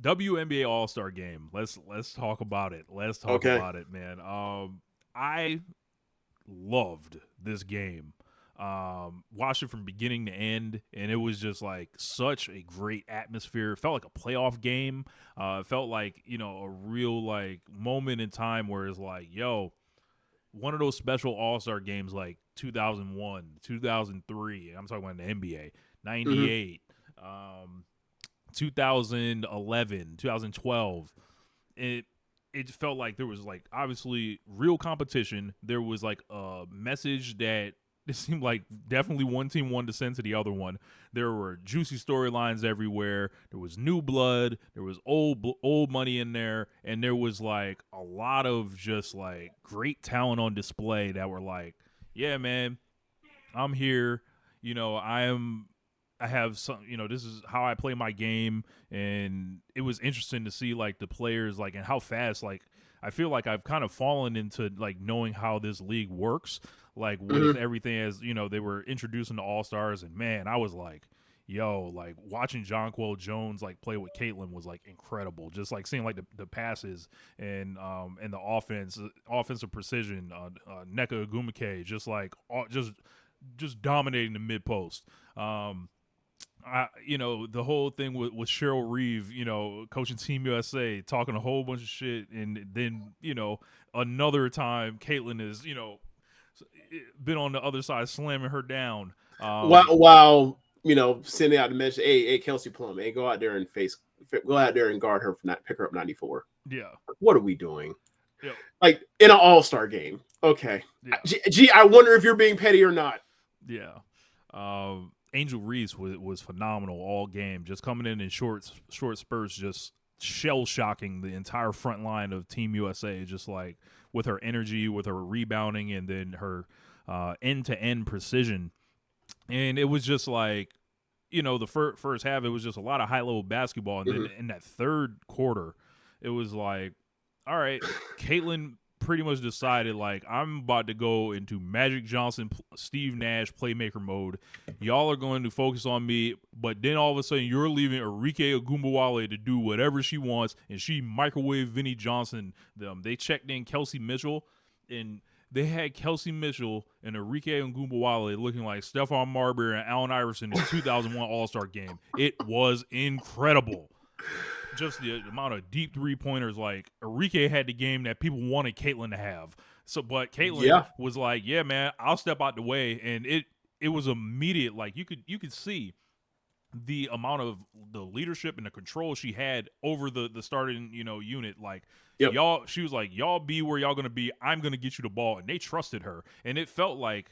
WNBA All-Star game. Let's talk about it. Let's talk Okay. about it, man. I loved this game. Watched it from beginning to end, and it was just like such a great atmosphere. It felt like a playoff game. It felt like, a real like moment in time where it's like, yo, one of those special All-Star games like 2001, 2003. I'm talking about the NBA, Mm-hmm. 98, 2011, 2012. It felt like there was like obviously real competition. There was like a message that it seemed like definitely one team wanted to send to the other one. There were juicy storylines everywhere. There was new blood. There was old money in there, and there was like a lot of just like great talent on display that were like, yeah, man, I'm here. I have some, this is how I play my game. And it was interesting to see like the players, like, and how fast, like, I feel like I've kind of fallen into like knowing how this league works, like with Mm-hmm. everything as, they were introducing the All Stars. And man, I was like, yo, like watching Jonquel Jones like play with Caitlin was like incredible. Just like seeing like the passes and the offensive precision, Neka Agumike, just like just dominating the mid post. The whole thing with Cheryl Reeve, coaching Team USA, talking a whole bunch of shit, and then another time Caitlyn is been on the other side slamming her down. While sending out the message, hey, Kelsey Plum, hey, go out there and go out there and guard her for not pick her up 94. Yeah, What are we doing? yeah, Like in an All-Star game. Okay. yeah, Gee, I wonder if you're being petty or not. yeah. Angel Reese was phenomenal all game, just coming in short spurts, just shell shocking the entire front line of Team USA, just like with her energy, with her rebounding, and then her end to end precision. And it was just like, the first half, it was just a lot of high level basketball. And then Mm-hmm. in that third quarter, it was like, all right, Caitlin pretty much decided, like, I'm about to go into Magic Johnson, Steve Nash playmaker mode. Y'all are going to focus on me, but then all of a sudden you're leaving Arike Ogunbowale to do whatever she wants, and she microwave Vinnie Johnson them. They checked in Kelsey Mitchell, and they had Kelsey Mitchell and Enrique Ngumbawale looking like Stephon Marbury and Allen Iverson in the 2001 All-Star game. It was incredible. Just the amount of deep three-pointers. Like, Enrique had the game that people wanted Caitlyn to have. So, but Caitlyn Yeah. was like, yeah, man, I'll step out the way. And it was immediate. Like, you could see the amount of the leadership and the control she had over the starting unit. Like, Yep. y'all, she was like, y'all be where y'all gonna be, I'm gonna get you the ball. And they trusted her. And it felt like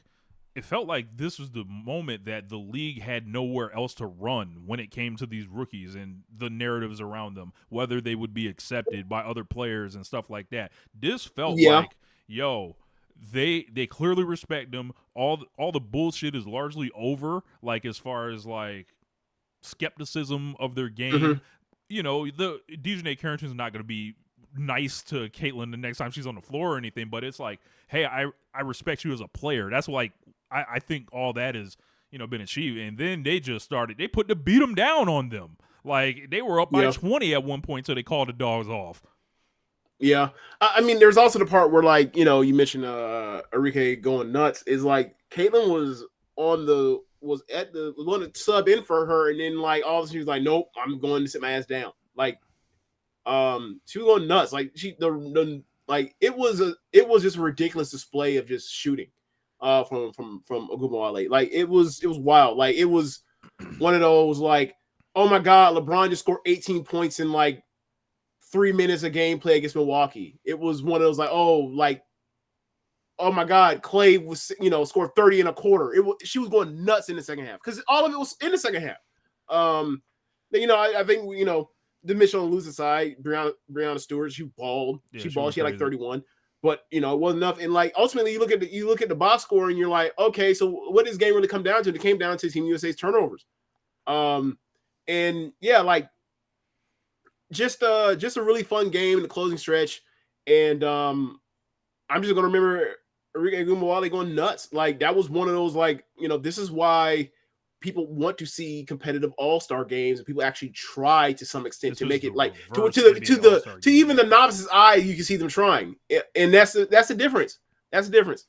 this was the moment that the league had nowhere else to run when it came to these rookies and the narratives around them, whether they would be accepted by other players and stuff like that. This felt Yeah. like, yo, they clearly respect them. All the bullshit is largely over, like, as far as like skepticism of their Mm-hmm. game. The Dejanay Carrington's not going to be nice to Caitlyn the next time she's on the floor or anything, but it's like, hey, I respect you as a player. That's like, I think all that is, been achieved. And then they put the beat them down on them. Like, they were up by Yeah. 20 at one point, so they called the dogs off. Yeah. I mean, there's also the part where, like, you mentioned Enrique going nuts. Is like Caitlyn was at the one to sub in for her, and then like all of a sudden she was like, nope, I'm going to sit my ass down. Like, she was going nuts. Like the like it was just a ridiculous display of just shooting from Ogunbowale. Like it was wild. Like it was one of those like, oh my god, LeBron just scored 18 points in like 3 minutes of gameplay against Milwaukee. It was one of those like, oh my god, Clay was scored 30 in a quarter. She was going nuts in the second half because all of it was in the second half. Um, I think the Mitchell lose aside, Brianna Stewart, she balled. Yeah, She she balled. went She had like crazy. 31, but it wasn't enough. And like ultimately, you look at the box score, and you're like, okay, so what does this game really come down to? It came down to Team USA's turnovers. Um, and yeah, like just a really fun game in the closing stretch. And I'm just gonna remember Enrique Gumawale going nuts. Like that was one of those like this is why people want to see competitive all-star games, and people actually try to some extent This to was make the it like reverse NBA All-Star to game. even the novice's eye, you can see them trying, and that's the difference. That's the difference.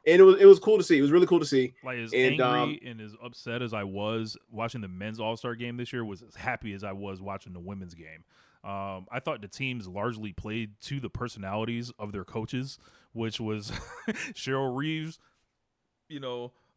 And it was cool to see. It was really cool to see. Like, as And angry and as upset as I was watching the men's All-Star game this year, was as happy as I was watching the women's game. I thought the teams largely played to the personalities of their coaches, which was Cheryl Reeves,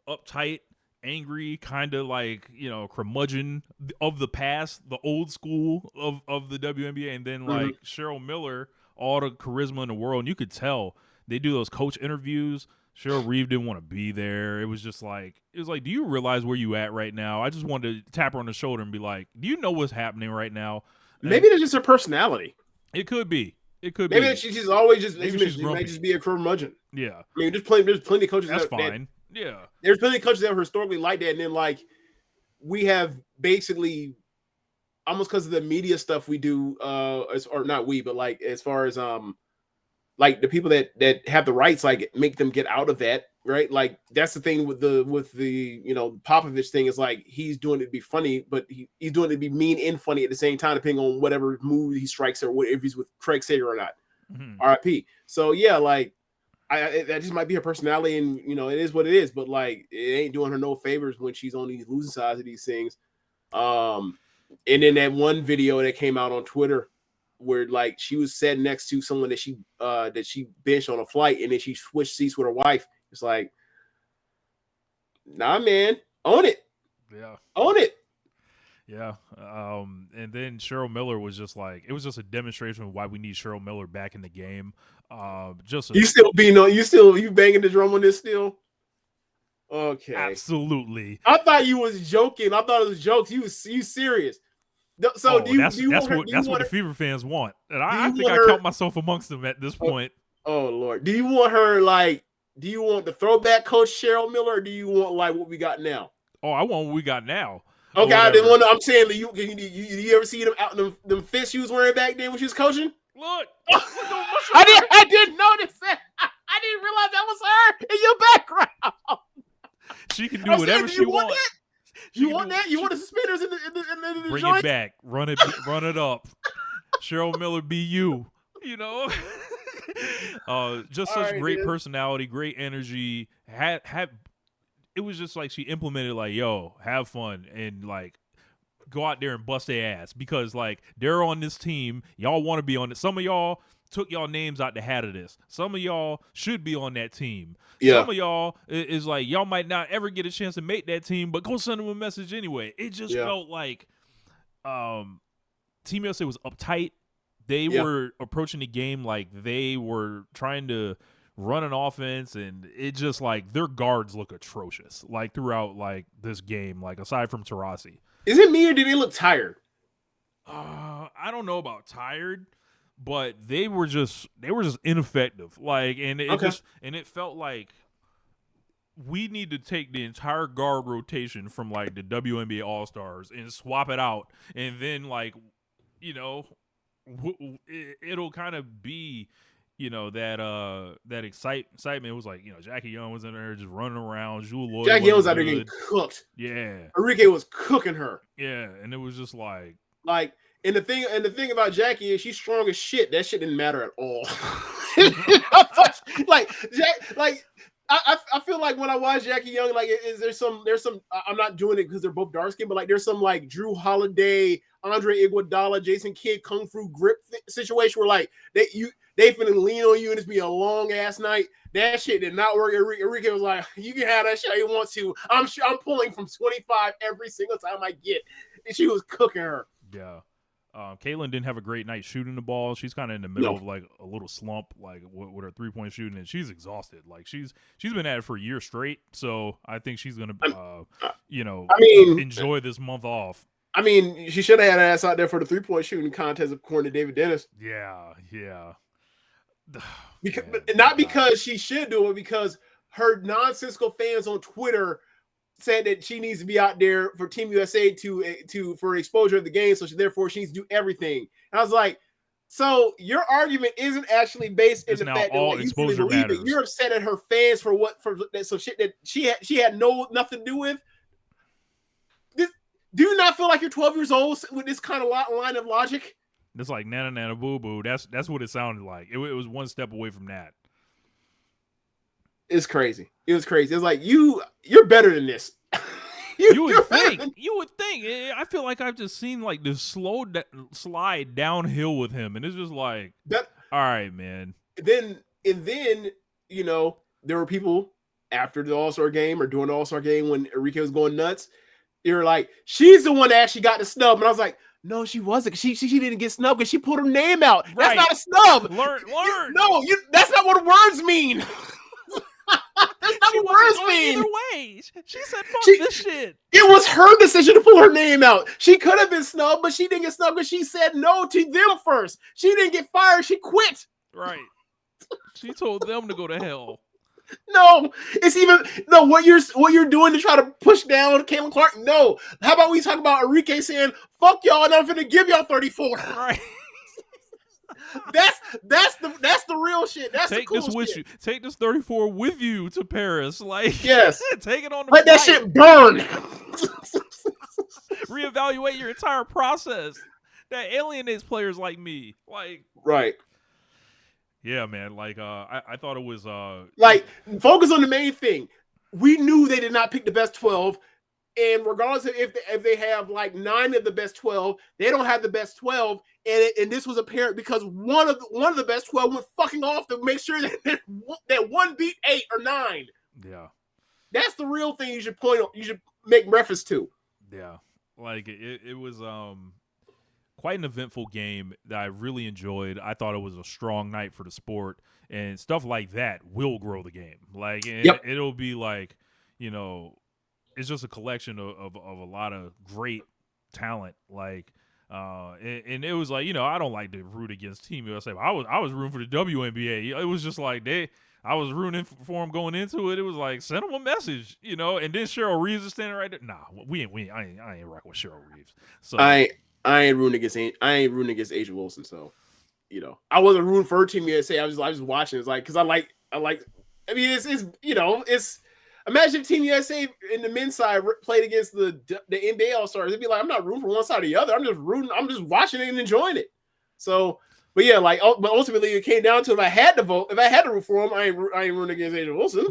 uptight, angry, kind of like, curmudgeon of the past, the old school of the WNBA, and then like Cheryl Miller, all the charisma in the world. And you could tell they do those coach interviews. Cheryl Reeve didn't want to be there. It was like, do you realize where you at right now? I just wanted to tap her on the shoulder and be like, do you know what's happening right now? And maybe that's just her personality. It could be. Maybe she's always just maybe she's grumpy. Might just be a curmudgeon. Yeah. I mean, there's plenty of coaches. That's fine. Yeah. There's plenty of coaches that were historically like that, and then like we have basically almost because of the media stuff we do, or not we, but like as far as like the people that have the rights, like make them get out of that, right? Like that's the thing with the Popovich thing is like he's doing it to be funny, but he's doing it to be mean and funny at the same time, depending on whatever move he strikes or if he's with Craig Sager or not. RIP. So yeah, like that just might be her personality, and it is what it is. But like it ain't doing her no favors when she's on these losing sides of these things. And then that one video that came out on Twitter, where like she was sat next to someone that she benched on a flight, and then she switched seats with her wife. It's like, nah, man, own it. Yeah, own it. Yeah. And then Cheryl Miller was just like, it was just a demonstration of why we need Cheryl Miller back in the game. You banging the drum on this still? Okay, absolutely. I thought you was joking. I thought it was jokes. You serious? So that's what the Fever fans want, and I think I count myself amongst them at this point. Oh Lord, do you want her like? Do you want the throwback coach Cheryl Miller, or do you want like what we got now? Oh, I want what we got now. Okay, I didn't want to. I'm saying, you ever see them out in them fists she was wearing back then when she was coaching? Look, I didn't notice that. I didn't realize that was her in your background. She can do whatever she wants. You want that? You want the suspenders in the bring joint? It back, run it up. Cheryl Miller, be you. Just such great personality, great energy. It was just like she implemented like, yo, have fun and like go out there and bust their ass, because like they're on this team. Y'all want to be on it. Some of y'all took y'all names out the hat of this. Some of y'all should be on that team. Yeah. Some of y'all is like, y'all might not ever get a chance to make that team, but go send them a message anyway. It just felt like Team USA was uptight. They were approaching the game like they were trying to run an offense, and it just like their guards look atrocious like throughout like this game, like aside from Taurasi. Is it me or did they look tired? I don't know about tired, but they were just ineffective. Like, and it felt like we need to take the entire guard rotation from like the WNBA All-Stars and swap it out, and then like, it'll kind of be, that excitement. It was like, Jackie Young was in there just running around. Jewel Lloyd, Jackie Young was out there getting cooked. Yeah, Enrique was cooking her. Yeah, and it was just like, and the thing about Jackie is she's strong as shit. That shit didn't matter at all. I feel like when I watch Jackie Young, like, there's some. I'm not doing it because they're both dark skinned, but like there's some like Drew Holiday, Andre Iguodala, Jason Kidd kung fu grip situation where like they finna lean on you and it's be a long ass night. That shit did not work. Enrique was like, you can have that shit you want to. I'm pulling from 25 every single time I get. And she was cooking her. Yeah. Caitlin didn't have a great night shooting the ball. She's kind of in the middle of like a little slump, like with her 3-point shooting, and she's exhausted. Like she's been at it for a year straight. So I think she's gonna, enjoy this month off. I mean, she should have had her ass out there for the 3-point shooting contest, according to David Dennis. Yeah. Because she should do it, because her nonsensical fans on Twitter said that she needs to be out there for Team USA for exposure of the game, so therefore she needs to do everything. And I was like, so your argument isn't actually based in the fact that you really believe it. You're upset at her fans for some shit that she had nothing to do with. Do you not feel like you're 12 years old with this kind of line of logic? It's like nana nana boo boo. That's what it sounded like. It was one step away from that. It's crazy. It was crazy. It's like you're better than this. You would think. You would think. I feel like I've just seen like this slide downhill with him, and it's just like, all right, man. Then you know, there were people after the All-Star game or during the All-Star game when Enrique was going nuts. You're like, she's the one that actually got the snub, and I was like, no, she wasn't. She didn't get snubbed because she put her name out. Right. That's not a snub. Learn. No, that's not what words mean. That's not what words mean. Either way, she said, "Fuck this shit." It was her decision to pull her name out. She could have been snubbed, but she didn't get snubbed because she said no to them first. She didn't get fired. She quit. Right. She told them to go to hell. No, what you're doing to try to push down Caitlin Clark. No, how about we talk about Enrique saying, "Fuck y'all, and I'm gonna give y'all 34." Right. That's the real shit. That's take the cool this with shit. you. Take this 34 with you to Paris. Like, yes, take it on the let that shit burn. Reevaluate your entire process. That alienates players like me. Like, right. Yeah, man. Like, I thought it was like, focus on the main thing. We knew they did not pick the best 12, and regardless of if they have like 9 of the best 12, they don't have the best 12. And this was apparent because one of the best 12 went fucking off to make sure that one beat 8 or 9. Yeah, that's the real thing you should make reference to. Yeah, like it was quite an eventful game that I really enjoyed. I thought it was a strong night for the sport, and stuff like that will grow the game. Like, it'll be like, you know, it's just a collection of a lot of great talent. Like, and it was like, you know, I don't like to root against Team USA. I was rooting for the WNBA. It was just like I was rooting for them going into it. It was like, send them a message, you know. And then Cheryl Reeves is standing right there. Nah, I ain't rocking with Cheryl Reeves. So I ain't rooting against Asia Wilson. So, you know, I wasn't rooting for her Team USA. I was watching. It's like, because I like. I mean, it's you know, it's. Imagine Team USA in the men's side played against the NBA All Stars. It'd be like, I'm not rooting for one side or the other. I'm just rooting. I'm just watching it and enjoying it. So, but yeah, like, but ultimately it came down to if I had to root for him, I ain't rooting against Asia Wilson.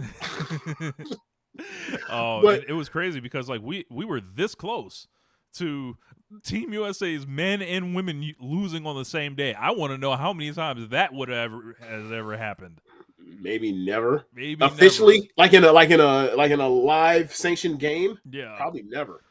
But it was crazy because like we were this close to Team USA's men and women losing on the same day. I want to know how many times that has ever happened. Maybe never. Maybe officially, never. like in a live sanctioned game. Yeah, probably never.